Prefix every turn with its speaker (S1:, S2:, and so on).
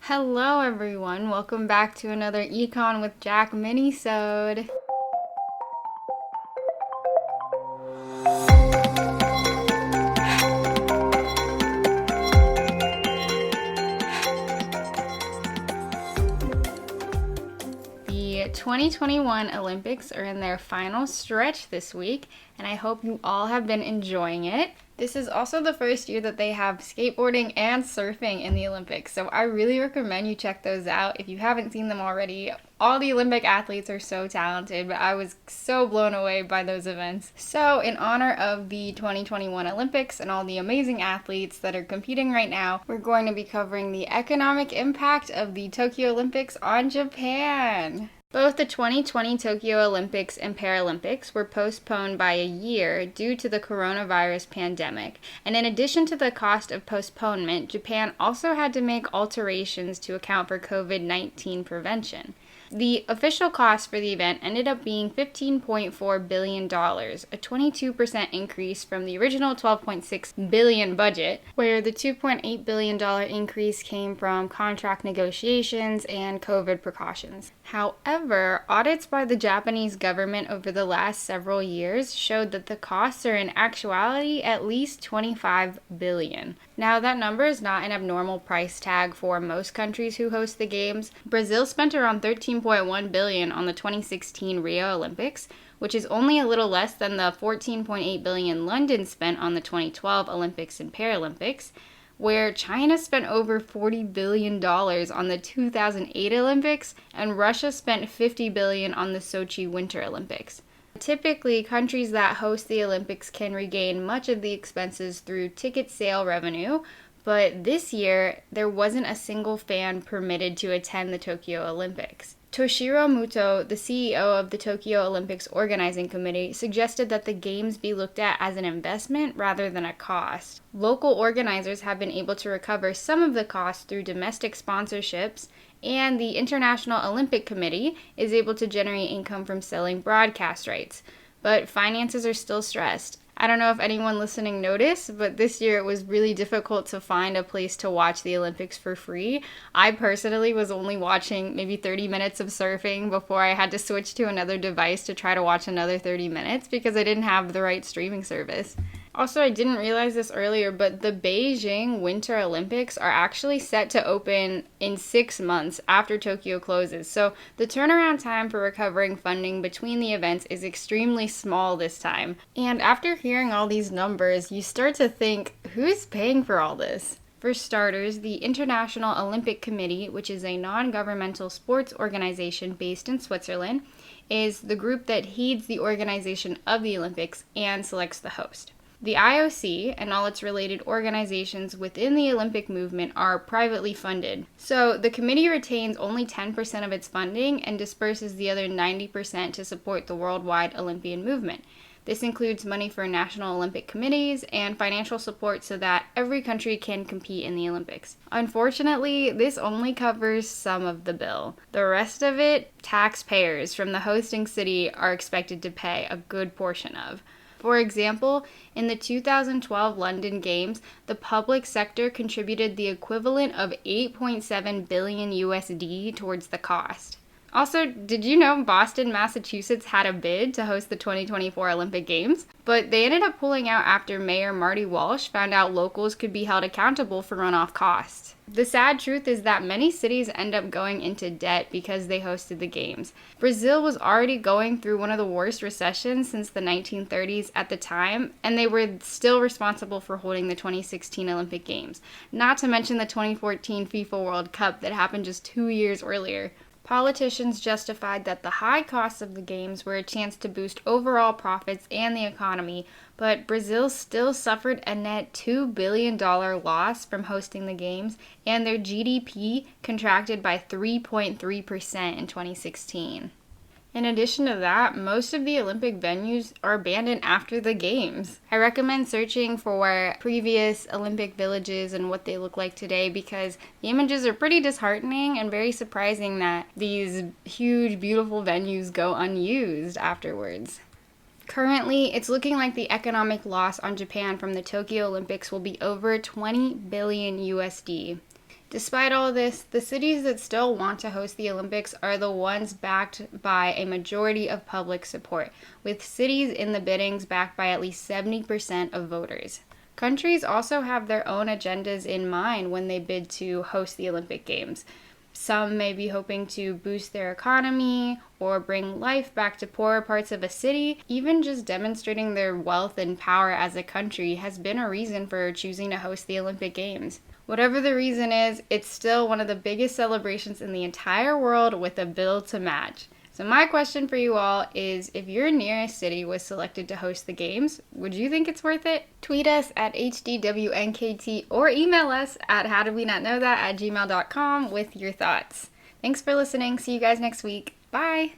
S1: Hello everyone, welcome back to another Econ with Jac minisode. The 2021 Olympics are in their final stretch this week, and I hope you all have been enjoying it. This is also the first year that they have skateboarding and surfing in the Olympics, so I really recommend you check those out if you haven't seen them already. All the Olympic athletes are so talented, but I was so blown away by those events. So in honor of the 2021 Olympics and all the amazing athletes that are competing right now, we're going to be covering the economic impact of the Tokyo Olympics on Japan. Both the 2020 Tokyo Olympics and Paralympics were postponed by a year due to the coronavirus pandemic. And in addition to the cost of postponement, Japan also had to make alterations to account for COVID-19 prevention. The official cost for the event ended up being $15.4 billion, a 22% increase from the original $12.6 billion budget, where the $2.8 billion increase came from contract negotiations and COVID precautions. However, audits by the Japanese government over the last several years showed that the costs are in actuality at least $25 billion. Now, that number is not an abnormal price tag for most countries who host the games. Brazil spent around $13.1 billion on the 2016 Rio Olympics, which is only a little less than the $14.8 billion London spent on the 2012 Olympics and Paralympics, where China spent over $40 billion on the 2008 Olympics, and Russia spent $50 billion on the Sochi Winter Olympics. Typically, countries that host the Olympics can regain much of the expenses through ticket sale revenue, but this year, there wasn't a single fan permitted to attend the Tokyo Olympics. Toshiro Muto, the CEO of the Tokyo Olympics Organizing Committee, suggested that the Games be looked at as an investment rather than a cost. Local organizers have been able to recover some of the costs through domestic sponsorships, and the International Olympic Committee is able to generate income from selling broadcast rights. But finances are still stressed. I don't know if anyone listening noticed, but this year it was really difficult to find a place to watch the Olympics for free. I personally was only watching maybe 30 minutes of surfing before I had to switch to another device to try to watch another 30 minutes because I didn't have the right streaming service. Also, I didn't realize this earlier, but the Beijing Winter Olympics are actually set to open in 6 months after Tokyo closes. So the turnaround time for recovering funding between the events is extremely small this time. And after hearing all these numbers, you start to think, who's paying for all this? For starters, the International Olympic Committee, which is a non-governmental sports organization based in Switzerland, is the group that heeds the organization of the Olympics and selects the host. The IOC and all its related organizations within the Olympic movement are privately funded. So the committee retains only 10% of its funding and disperses the other 90% to support the worldwide Olympian movement. This includes money for national Olympic committees and financial support so that every country can compete in the Olympics. Unfortunately, this only covers some of the bill. The rest of it, taxpayers from the hosting city are expected to pay a good portion of. For example, in the 2012 London Games, the public sector contributed the equivalent of 8.7 billion USD towards the cost. Also, did you know Boston, Massachusetts had a bid to host the 2024 Olympic Games? But they ended up pulling out after Mayor Marty Walsh found out locals could be held accountable for runoff costs. The sad truth is that many cities end up going into debt because they hosted the Games. Brazil was already going through one of the worst recessions since the 1930s at the time, and they were still responsible for holding the 2016 Olympic Games, not to mention the 2014 FIFA World Cup that happened just 2 years earlier. Politicians justified that the high costs of the games were a chance to boost overall profits and the economy, but Brazil still suffered a net $2 billion loss from hosting the games, and their GDP contracted by 3.3% in 2016. In addition to that, most of the Olympic venues are abandoned after the games. I recommend searching for previous Olympic villages and what they look like today because the images are pretty disheartening and very surprising that these huge, beautiful venues go unused afterwards. Currently, it's looking like the economic loss on Japan from the Tokyo Olympics will be over 20 billion USD. Despite all this, the cities that still want to host the Olympics are the ones backed by a majority of public support, with cities in the biddings backed by at least 70% of voters. Countries also have their own agendas in mind when they bid to host the Olympic Games. Some may be hoping to boost their economy or bring life back to poorer parts of a city. Even just demonstrating their wealth and power as a country has been a reason for choosing to host the Olympic Games. Whatever the reason is, it's still one of the biggest celebrations in the entire world with a bill to match. So my question for you all is, if your nearest city was selected to host the games, would you think it's worth it? Tweet us at HDWNKT or email us at howdidwenotknowthat@gmail.com with your thoughts. Thanks for listening. See you guys next week. Bye!